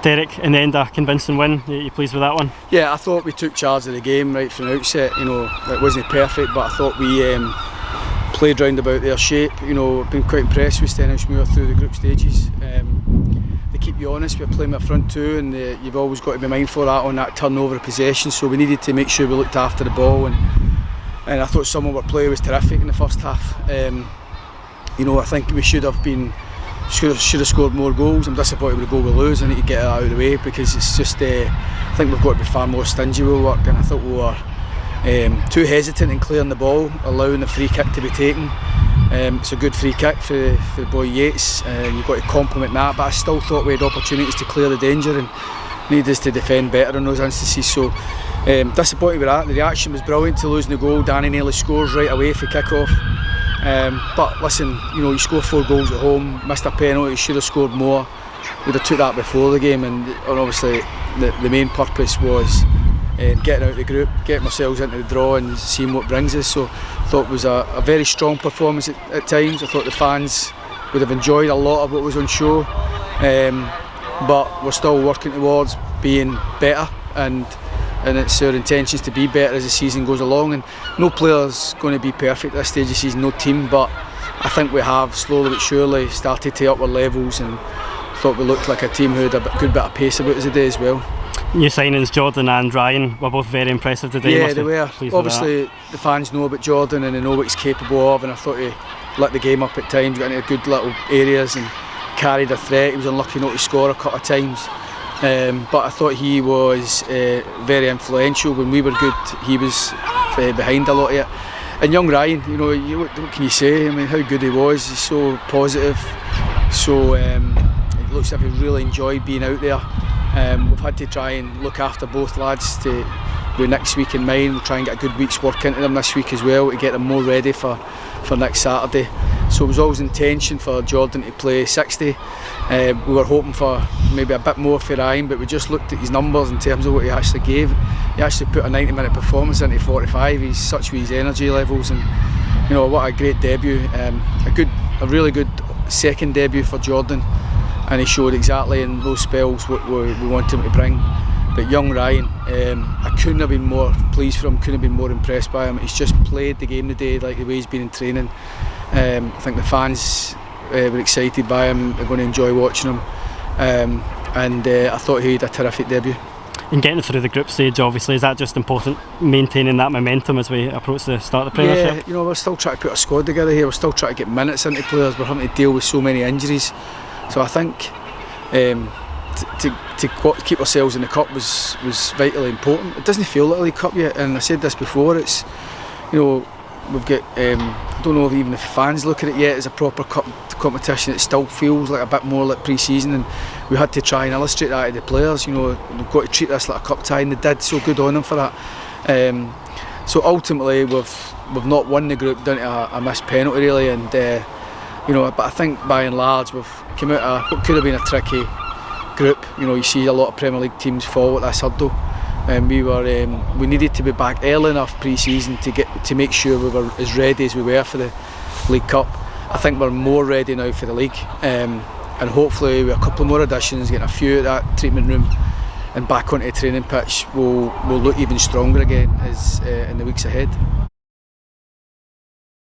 Derek, in the end, a convincing win. You pleased with that one? Yeah, I thought we took charge of the game right from the outset. You know, it wasn't perfect, but I thought we played round about their shape. You know, I've been quite impressed with Stenhousemuir through the group stages. They keep you honest. We're playing with front two, and you've always got to be mindful of that on that turnover of possession. So we needed to make sure we looked after the ball, and I thought some of our play was terrific in the first half. You know, I think we should have scored more goals. I'm disappointed with the goal we lose. I need to get it out of the way because it's just. I think we've got to be far more stingy with work, and I thought we were too hesitant in clearing the ball, allowing the free kick to be taken. It's a good free kick for the boy Yates, and you've got to compliment that. But I still thought we had opportunities to clear the danger and needed us to defend better in those instances. So disappointed with that. The reaction was brilliant to losing the goal. Danny nearly scores right away for kick-off. But listen, you know, you score 4 goals at home, missed a penalty, you should have scored more. We'd have took that before the game, and obviously the main purpose was getting out of the group, getting ourselves into the draw and seeing what brings us. So I thought it was a very strong performance at times. I thought the fans would have enjoyed a lot of what was on show, but we're still working towards being better, and it's our intentions to be better as the season goes along. And no player's going to be perfect at this stage of the season, no team, but I think we have slowly but surely started to up our levels, and thought we looked like a team who had a good bit of pace about us today as well. New signings Jordan and Ryan were both very impressive today. Yeah, they were. Obviously the fans know about Jordan and they know what he's capable of, and I thought he lit the game up at times, got into good little areas and carried a threat. He was unlucky not to score a couple of times. But I thought he was very influential. When we were good, he was behind a lot of it. And young Ryan, you know, what can you say? I mean, how good he was. He's so positive. So it looks like he really enjoyed being out there. We've had to try and look after both lads with next week in mind. We'll try and get a good week's work into them this week as well to get them more ready for next Saturday. So it was always intention for Jordan to play 60. We were hoping for maybe a bit more for Ryan, but we just looked at his numbers in terms of what he actually gave. He actually put a 90-minute performance into 45. He's such with his energy levels, and you know, what a great debut. A really good second debut for Jordan, and he showed exactly in those spells what we want him to bring. But young Ryan, I couldn't have been more pleased for him, couldn't have been more impressed by him. He's just played the game today like the way he's been in training. I think the fans were excited by him, they're going to enjoy watching him, and I thought he had a terrific debut. In getting through the group stage, obviously, is that just important, maintaining that momentum as we approach the start of the Premiership? Yeah, you know, we're still trying to put a squad together here, we're still trying to get minutes into players, we're having to deal with so many injuries. So I think to keep ourselves in the cup was vitally important. It doesn't feel like a League Cup yet, and I said this before, it's, you know, we've got, I don't know if even the fans look at it yet as a proper cup competition. It still feels like a bit more like pre-season, and we had to try and illustrate that to the players. You know, we've got to treat this like a cup tie, and they did, so good on them for that. So ultimately we've not won the group down to a missed penalty really, and you know, but I think by and large we've come out of what could have been a tricky group. You know, you see a lot of Premier League teams fall at this hurdle, and we needed to be back early enough pre-season to make sure we were as ready as we were for the League Cup. I think we're more ready now for the league, and hopefully with a couple more additions, getting a few at that treatment room and back onto the training pitch, we'll look even stronger again as in the weeks ahead.